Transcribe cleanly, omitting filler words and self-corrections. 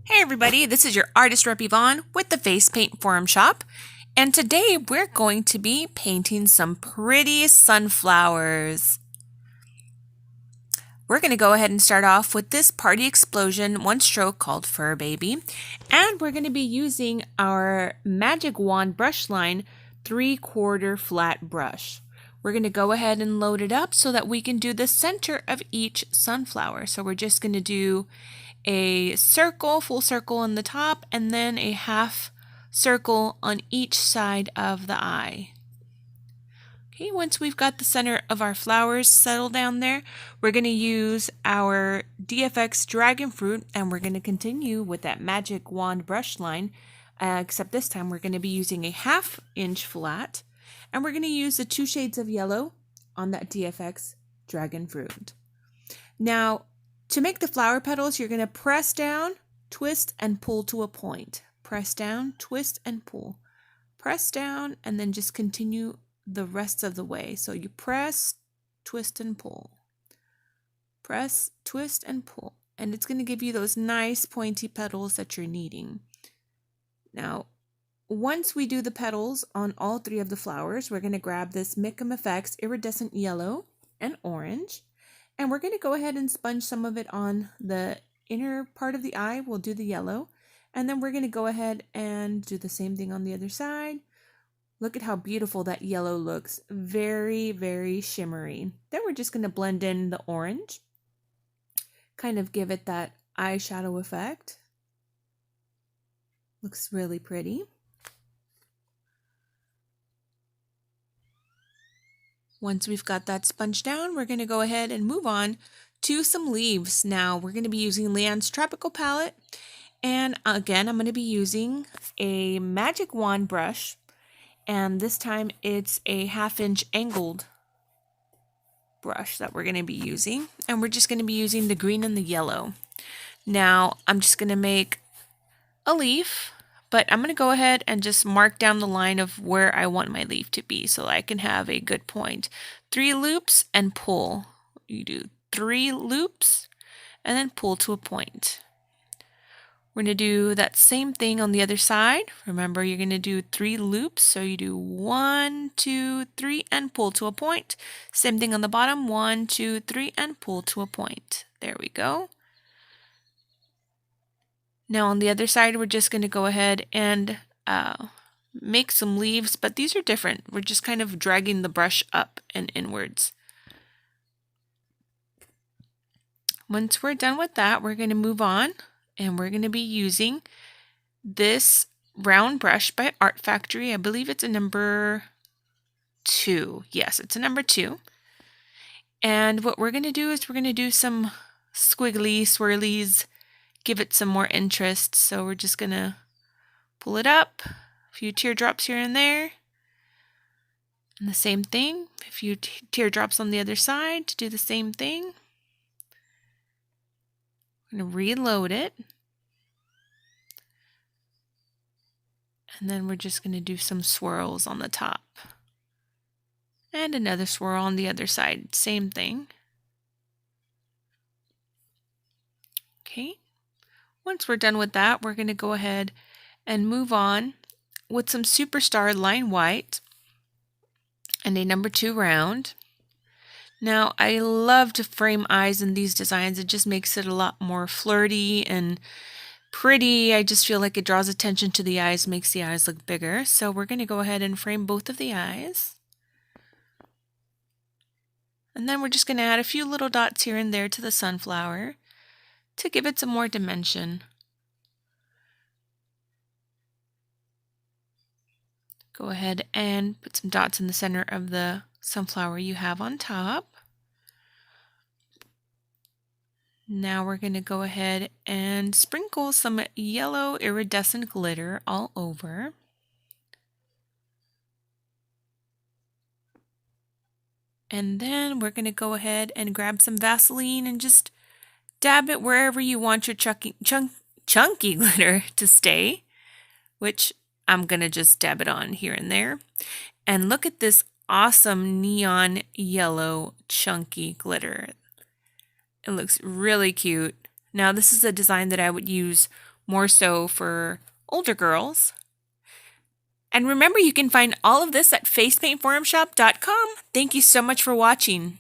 Hey everybody, this is your artist rep Yvonne with the Face Paint Forum Shop, and today we're going to be painting some pretty sunflowers. We're going to go ahead and start off with this Party Explosion one stroke called Fur Baby, and we're going to be using our Magic Wand brush line 3/4 flat brush. We're going to go ahead and load it up so that we can do the center of each sunflower. So we're just going to do a circle, full circle on the top, and then a half circle on each side of the eye. Okay, once we've got the center of our flowers settled down there, we're going to use our DFX Dragon Fruit, and we're going to continue with that Magic Wand brush line, except this time we're going to be using a 1/2 inch flat, and we're going to use the 2 shades of yellow on that DFX Dragon Fruit. Now, to make the flower petals, you're going to press down, twist, and pull to a point. Press down, twist, and pull. Press down, and then just continue the rest of the way. So you press, twist, and pull. Press, twist, and pull. And it's going to give you those nice pointy petals that you're needing. Now, once we do the petals on all 3 of the flowers, we're going to grab this Micam Effects Iridescent Yellow and Orange. And we're going to go ahead and sponge some of it on the inner part of the eye. We'll do the yellow. And then we're going to go ahead and do the same thing on the other side. Look at how beautiful that yellow looks. Very, very shimmery. Then we're just going to blend in the orange. Kind of give it that eyeshadow effect. Looks really pretty. Once we've got that sponge down, we're going to go ahead and move on to some leaves. Now, we're going to be using Leanne's Tropical Palette. And again, I'm going to be using a Magic Wand brush. And this time it's a 1/2 inch angled brush that we're going to be using. And we're just going to be using the green and the yellow. Now, I'm just going to make a leaf. But I'm going to go ahead and just mark down the line of where I want my leaf to be so I can have a good point. 3 loops and pull. You do 3 loops and then pull to a point. We're going to do that same thing on the other side. Remember, you're going to do 3 loops. So you do 1, 2, 3 and pull to a point. Same thing on the bottom. 1, 2, 3 and pull to a point. There we go. Now on the other side, we're just going to go ahead and make some leaves, but these are different. We're just kind of dragging the brush up and inwards. Once we're done with that, we're going to move on, and we're going to be using this round brush by Art Factory. I believe it's a number 2. Yes, it's a number 2. And what we're going to do is we're going to do some squiggly swirlies, give it some more interest. So we're just going to pull it up, a few teardrops here and there. And the same thing, a few teardrops on the other side to do the same thing. I'm going to reload it. And then we're just going to do some swirls on the top. And another swirl on the other side, same thing. Okay. Once we're done with that, we're going to go ahead and move on with some Superstar Line White and a number 2 round. Now, I love to frame eyes in these designs. It just makes it a lot more flirty and pretty. I just feel like it draws attention to the eyes, makes the eyes look bigger. So we're going to go ahead and frame both of the eyes. And then we're just going to add a few little dots here and there to the sunflower to give it some more dimension. Go ahead and put some dots in the center of the sunflower you have on top. Now we're going to go ahead and sprinkle some yellow iridescent glitter all over. And then we're going to go ahead and grab some Vaseline and just dab it wherever you want your chunky glitter to stay, which I'm going to just dab it on here and there. And look at this awesome neon yellow chunky glitter. It looks really cute. Now this is a design that I would use more so for older girls. And remember, you can find all of this at facepaintforumshop.com. Thank you so much for watching.